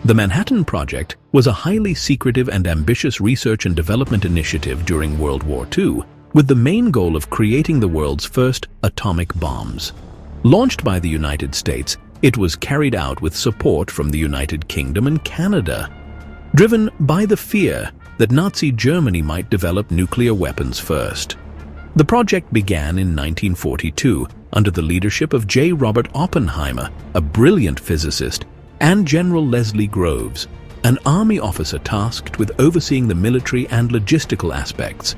The Manhattan Project was a highly secretive and ambitious research and development initiative during World War II, with the main goal of creating the world's first atomic bombs. Launched by the United States, it was carried out with support from the United Kingdom and Canada, driven by the fear that Nazi Germany might develop nuclear weapons first. The project began in 1942 under the leadership of J. Robert Oppenheimer, a brilliant physicist, and General Leslie Groves, an army officer tasked with overseeing the military and logistical aspects.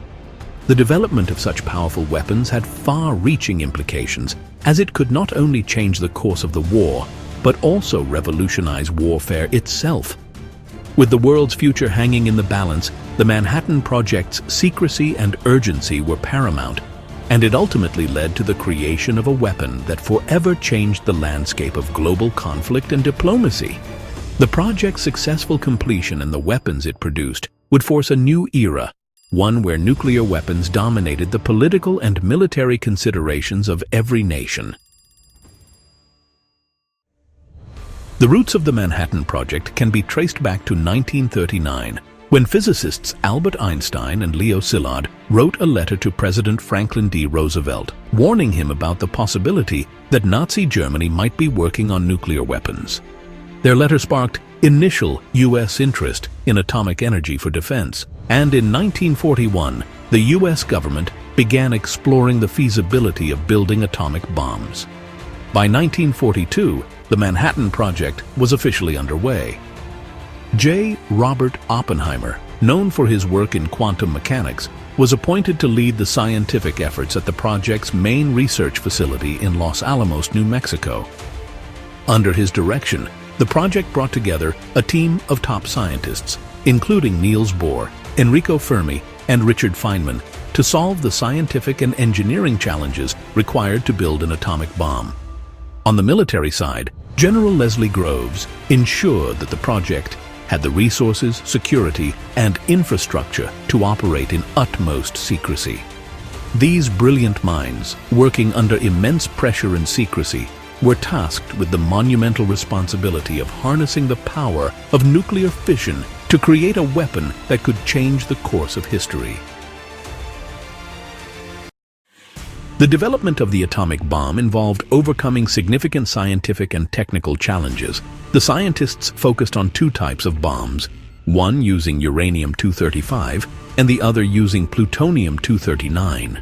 The development of such powerful weapons had far-reaching implications, as it could not only change the course of the war, but also revolutionize warfare itself. With the world's future hanging in the balance, the Manhattan Project's secrecy and urgency were paramount, and it ultimately led to the creation of a weapon that forever changed the landscape of global conflict and diplomacy. The project's successful completion and the weapons it produced would force a new era, one where nuclear weapons dominated the political and military considerations of every nation. The roots of the Manhattan Project can be traced back to 1939, when physicists Albert Einstein and Leo Szilard wrote a letter to President Franklin D. Roosevelt, warning him about the possibility that Nazi Germany might be working on nuclear weapons. Their letter sparked initial U.S. interest in atomic energy for defense, and in 1941, the U.S. government began exploring the feasibility of building atomic bombs. By 1942, the Manhattan Project was officially underway. J. Robert Oppenheimer, known for his work in quantum mechanics, was appointed to lead the scientific efforts at the project's main research facility in Los Alamos, New Mexico. Under his direction, the project brought together a team of top scientists, including Niels Bohr, Enrico Fermi, and Richard Feynman, to solve the scientific and engineering challenges required to build an atomic bomb. On the military side, General Leslie Groves ensured that the project had the resources, security, and infrastructure to operate in utmost secrecy. These brilliant minds, working under immense pressure and secrecy, were tasked with the monumental responsibility of harnessing the power of nuclear fission to create a weapon that could change the course of history. The development of the atomic bomb involved overcoming significant scientific and technical challenges. The scientists focused on two types of bombs, one using uranium-235 and the other using plutonium-239.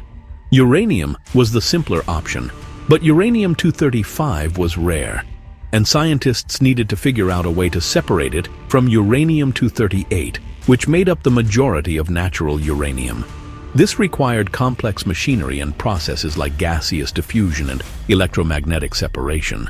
Uranium was the simpler option, but uranium-235 was rare, and scientists needed to figure out a way to separate it from uranium-238, which made up the majority of natural uranium. This required complex machinery and processes like gaseous diffusion and electromagnetic separation.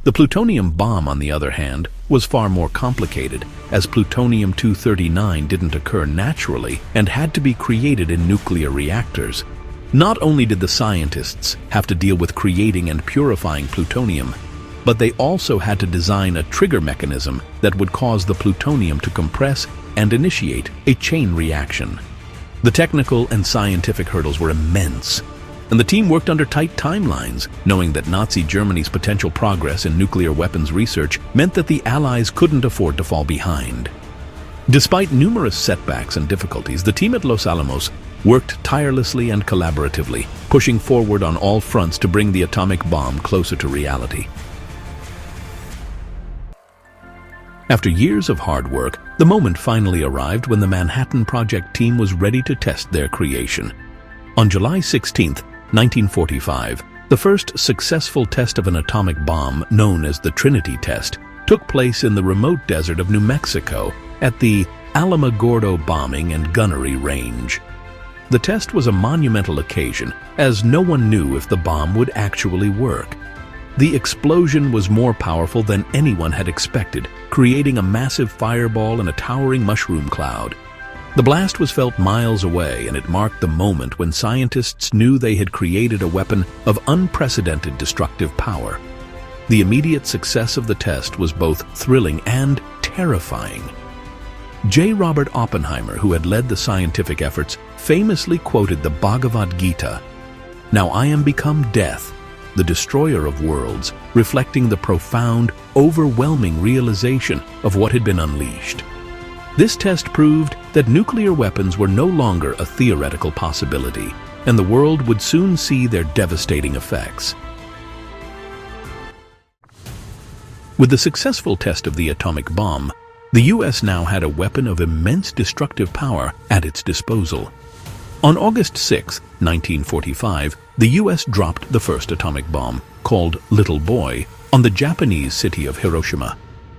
The plutonium bomb, on the other hand, was far more complicated, as plutonium-239 didn't occur naturally and had to be created in nuclear reactors. Not only did the scientists have to deal with creating and purifying plutonium, but they also had to design a trigger mechanism that would cause the plutonium to compress and initiate a chain reaction. The technical and scientific hurdles were immense, and the team worked under tight timelines, knowing that Nazi Germany's potential progress in nuclear weapons research meant that the Allies couldn't afford to fall behind. Despite numerous setbacks and difficulties, the team at Los Alamos worked tirelessly and collaboratively, pushing forward on all fronts to bring the atomic bomb closer to reality. After years of hard work, the moment finally arrived when the Manhattan Project team was ready to test their creation. On July 16, 1945, the first successful test of an atomic bomb, known as the Trinity Test, took place in the remote desert of New Mexico at the Alamogordo Bombing and Gunnery Range. The test was a monumental occasion, as no one knew if the bomb would actually work. The explosion was more powerful than anyone had expected, creating a massive fireball and a towering mushroom cloud. The blast was felt miles away, and it marked the moment when scientists knew they had created a weapon of unprecedented destructive power. The immediate success of the test was both thrilling and terrifying. J. Robert Oppenheimer, who had led the scientific efforts, famously quoted the Bhagavad Gita, "Now I am become death, the destroyer of worlds, reflecting the profound, overwhelming realization of what had been unleashed. This test proved that nuclear weapons were no longer a theoretical possibility, and the world would soon see their devastating effects. With the successful test of the atomic bomb, the U.S. now had a weapon of immense destructive power at its disposal. On August 6, 1945, the U.S. dropped the first atomic bomb, called Little Boy, on the Japanese city of Hiroshima.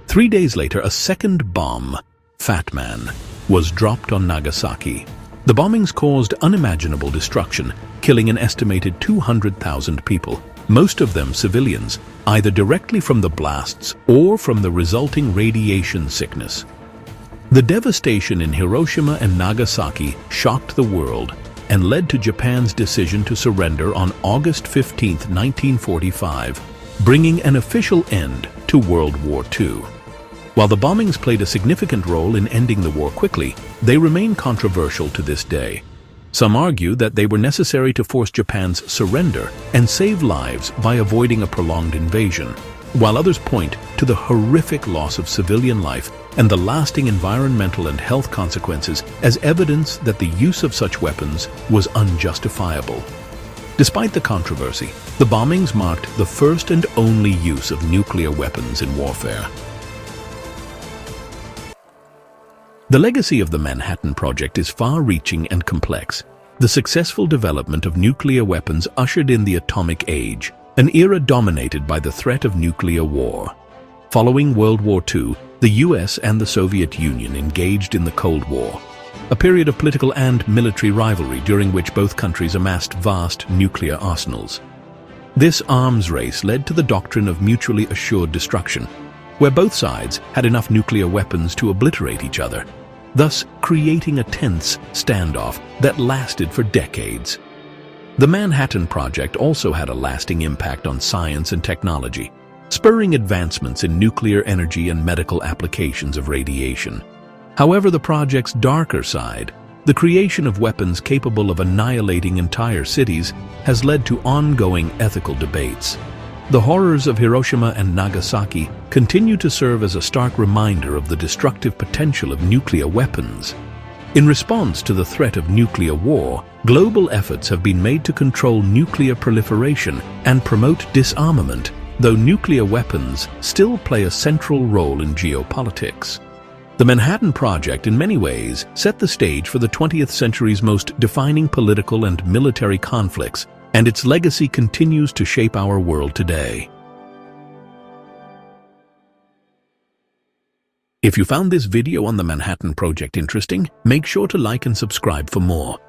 3 days later, a second bomb, Fat Man, was dropped on Nagasaki. The bombings caused unimaginable destruction, killing an estimated 200,000 people, most of them civilians, either directly from the blasts or from the resulting radiation sickness. The devastation in Hiroshima and Nagasaki shocked the world and led to Japan's decision to surrender on August 15, 1945, bringing an official end to World War II. While the bombings played a significant role in ending the war quickly, they remain controversial to this day. Some argue that they were necessary to force Japan's surrender and save lives by avoiding a prolonged invasion, while others point to the horrific loss of civilian life and the lasting environmental and health consequences as evidence that the use of such weapons was unjustifiable. Despite the controversy, the bombings marked the first and only use of nuclear weapons in warfare. The legacy of the Manhattan Project is far-reaching and complex. The successful development of nuclear weapons ushered in the atomic age, an era dominated by the threat of nuclear war. Following World War II, the US and the Soviet Union engaged in the Cold War, a period of political and military rivalry during which both countries amassed vast nuclear arsenals. This arms race led to the doctrine of mutually assured destruction, where both sides had enough nuclear weapons to obliterate each other, thus creating a tense standoff that lasted for decades. The Manhattan Project also had a lasting impact on science and technology, spurring advancements in nuclear energy and medical applications of radiation. However, the project's darker side, the creation of weapons capable of annihilating entire cities, has led to ongoing ethical debates. The horrors of Hiroshima and Nagasaki continue to serve as a stark reminder of the destructive potential of nuclear weapons. In response to the threat of nuclear war, global efforts have been made to control nuclear proliferation and promote disarmament, though nuclear weapons still play a central role in geopolitics. The Manhattan Project, in many ways, set the stage for the 20th century's most defining political and military conflicts, and its legacy continues to shape our world today. If you found this video on the Manhattan Project interesting, make sure to like and subscribe for more.